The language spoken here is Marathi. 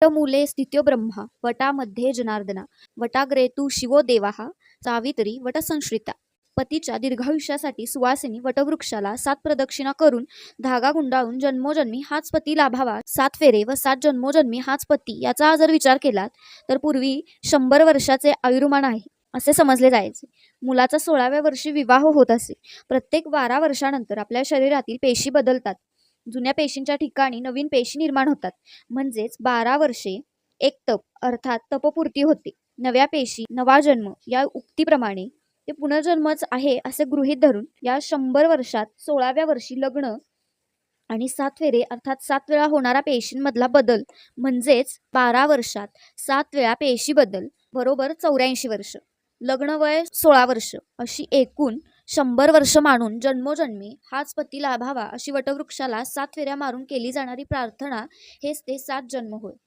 वटमूले स्थितो ब्रह्मा वटामध्ये जनार्दना वटाग्रे तू शिवो देवाः सावित्री वटसंश्रिता. पतीच्या दीर्घायुष्यासाठी सुवासिनी वटवृक्षाला 7 प्रदक्षिणा करून धागा गुंडाळून जन्मोजन्मी हाच पती लाभावा, 7 फेरे व 7 जन्मोजन्मी हाच पती याचा जर विचार केलात तर पूर्वी 100 वर्षाचे आयुर्मान आहे असे समजले जायचे. मुलाचा 16व्या वर्षी विवाह होत असे. प्रत्येक 12 वर्षानंतर आपल्या शरीरातील पेशी बदलतात. जुन्या पेशींच्या ठिकाणी नवीन पेशी निर्माण होतात. म्हणजेच 12 वर्षे एक तप अर्थात तपपूर्ती होते. नव्या पेशी नवा जन्म या उक्तीप्रमाणे ते पुनर्जन्मच आहे असे गृहीत धरून या 100 वर्षात 16व्या वर्षी लग्न आणि 7 फेरे अर्थात 7 वेळा होणारा पेशींमधला बदल म्हणजेच 12 वर्षात 7 वेळा पेशी बदल बरोबर 84 वर्ष. लग्न वय 16 वर्ष अशी एकूण 100 वर्ष मानून जन्मोजन्मी हाच पती लाभावा अशी वटवृक्षाला 7 फेऱ्या मारून केली जाणारी प्रार्थना हेच ते 7 जन्म होय.